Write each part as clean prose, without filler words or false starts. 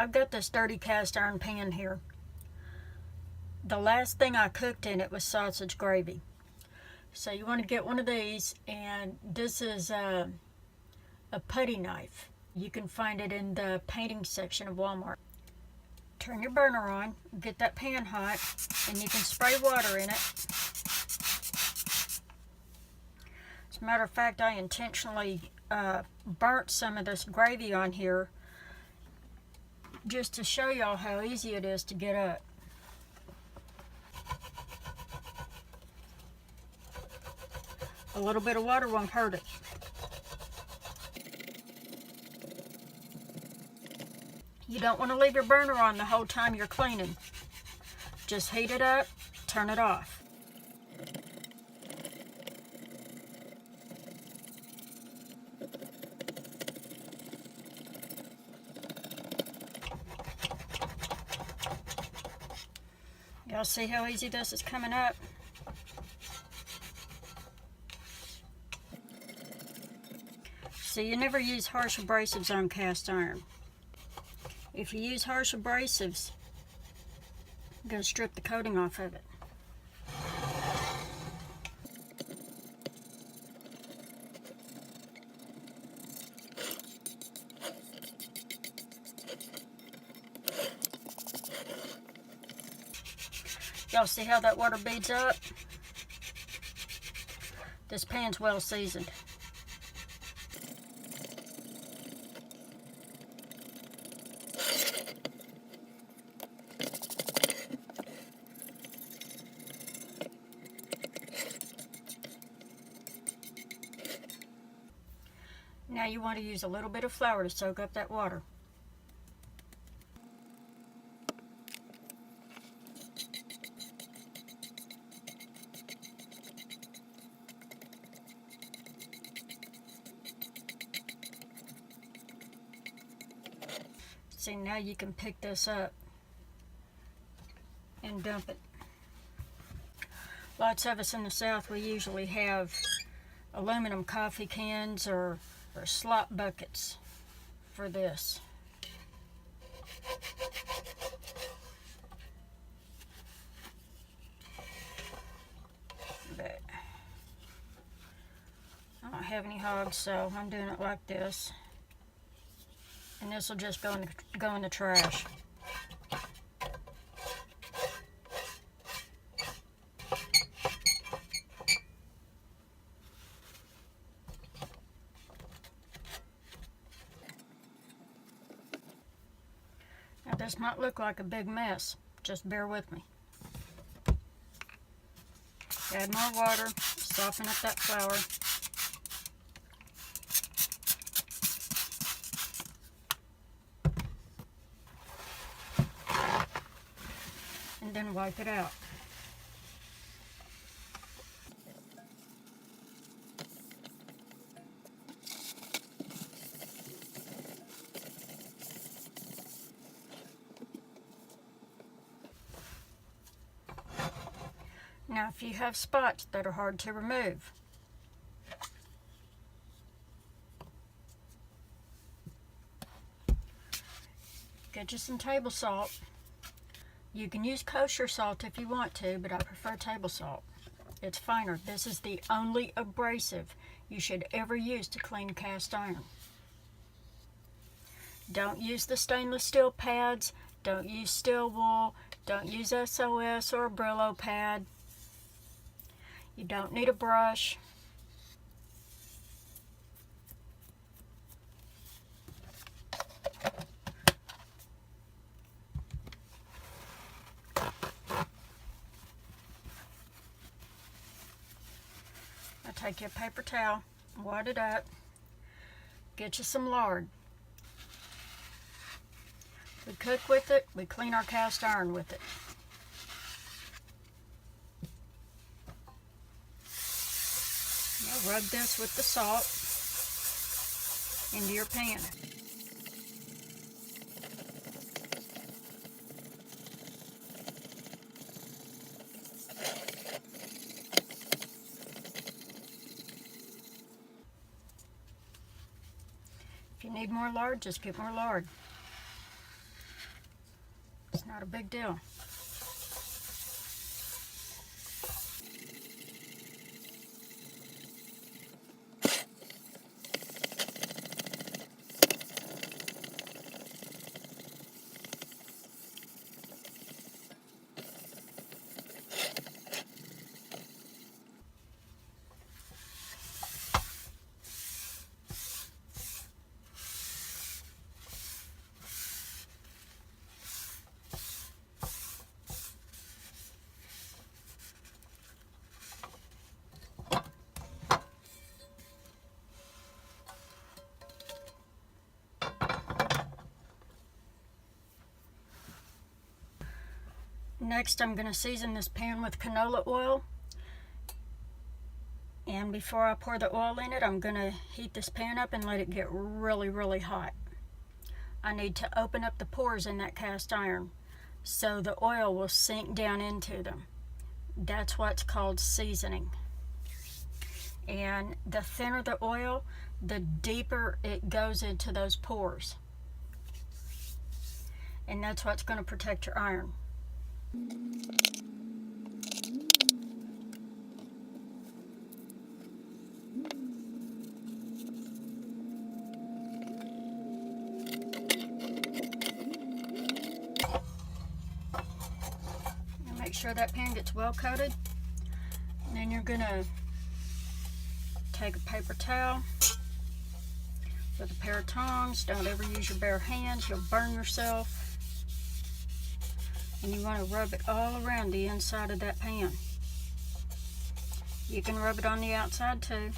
I've got this dirty cast iron pan here. The last thing I cooked in it was sausage gravy. So you want to get one of these, and this is a putty knife. You can find it in the painting section of Walmart. Turn your burner on, get that pan hot, and you can spray water in it. As a matter of fact, I intentionally burnt some of this gravy on here just to show y'all how easy it is to get up. A little bit of water won't hurt it. You don't want to leave your burner on the whole time you're cleaning. Just heat it up, turn it off. Y'all see how easy this is coming up? See, you never use harsh abrasives on cast iron. If you use harsh abrasives, you're going to strip the coating off of it. Y'all see how that water beads up? This pan's well seasoned. Now you want to use a little bit of flour to soak up that water. See, now you can pick this up and dump it. Lots of us in the South, we usually have aluminum coffee cans or slop buckets for this. But I don't have any hogs, so I'm doing it like this. And this will just go in the trash. Now this might look like a big mess. Just bear with me. Add more water, soften up that flour. And then wipe it out. Now, if you have spots that are hard to remove, get you some table salt. You can use kosher salt if you want to, but I prefer table salt. It's finer. This is the only abrasive you should ever use to clean cast iron. Don't use the stainless steel pads. Don't use steel wool. Don't use SOS or a Brillo pad. You don't need a brush. Take your paper towel, wad it up, get you some lard. We cook with it, we clean our cast iron with it. Now rub this with the salt into your pan. If you need more lard, just get more lard. Not a big deal. Next, I'm going to season this pan with canola oil. And before I pour the oil in it, I'm going to heat this pan up and let it get really, really hot. I need to open up the pores in that cast iron so the oil will sink down into them. That's what's called seasoning. And the thinner the oil, the deeper it goes into those pores. And that's what's going to protect your iron. And make sure that pan gets well coated. And then you're going to take a paper towel with a pair of tongs. Don't ever use your bare hands, you'll burn yourself. And you want to rub it all around the inside of that pan. You can rub it on the outside too,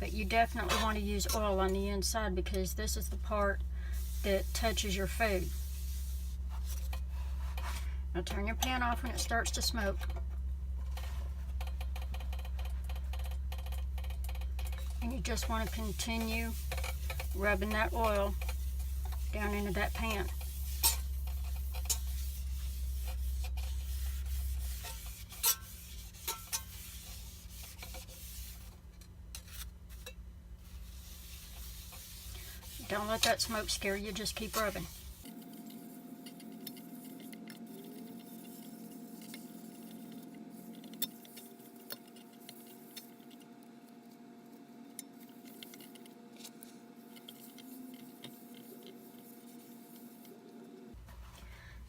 but you definitely want to use oil on the inside because this is the part that touches your food. Now turn your pan off when it starts to smoke. And you just want to continue rubbing that oil down into that pan. Don't let that smoke scare you, just keep rubbing.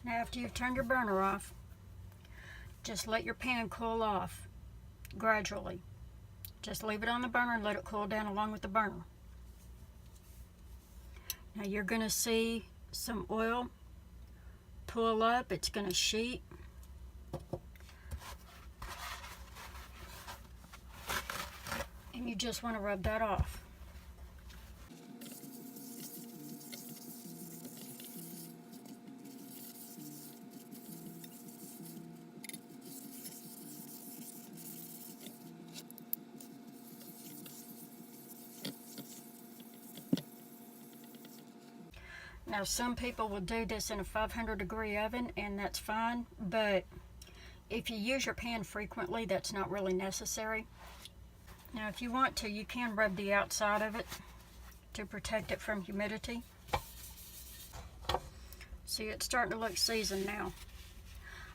Now after you've turned your burner off, just let your pan cool off gradually. Just leave it on the burner and let it cool down along with the burner. Now you're going to see some oil pull up, it's going to sheet. And you just want to rub that off. Now some people will do this in a 500-degree oven and that's fine, but if you use your pan frequently, that's not really necessary. Now if you want to, you can rub the outside of it to protect it from humidity. See, it's starting to look seasoned now.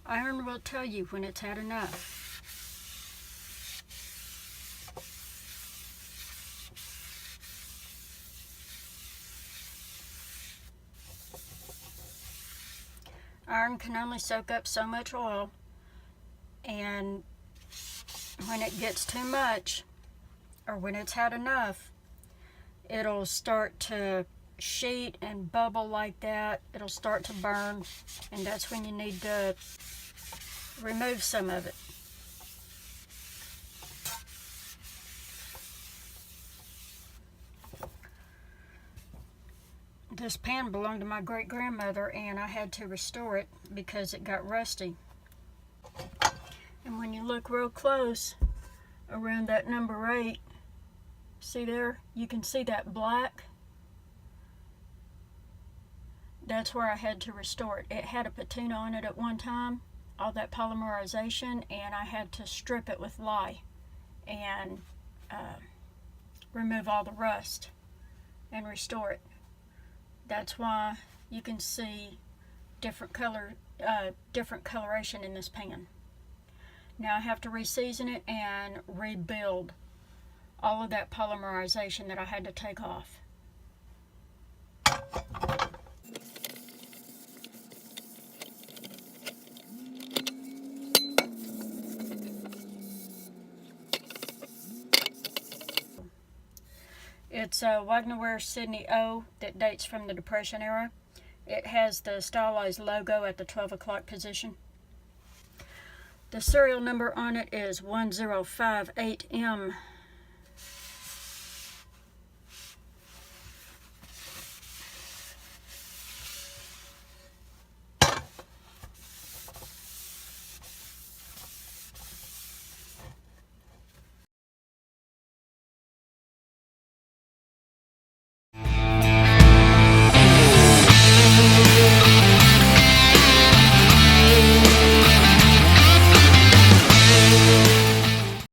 Iron will tell you when it's had enough. Iron can only soak up so much oil, and when it gets too much, or when it's had enough, it'll start to sheet and bubble like that. It'll start to burn, and that's when you need to remove some of it. This pan belonged to my great-grandmother, and I had to restore it because it got rusty. And when you look real close around that number 8, see there? You can see that black. That's where I had to restore it. It had a patina on it at one time, all that polymerization, and I had to strip it with lye and remove all the rust and restore it. That's why you can see different coloration in this pan. Now I have to reseason it and rebuild all of that polymerization that I had to take off. It's a Wagnerware Sydney O that dates from the Depression era. It has the stylized logo at the 12 o'clock position. The serial number on it is 1058M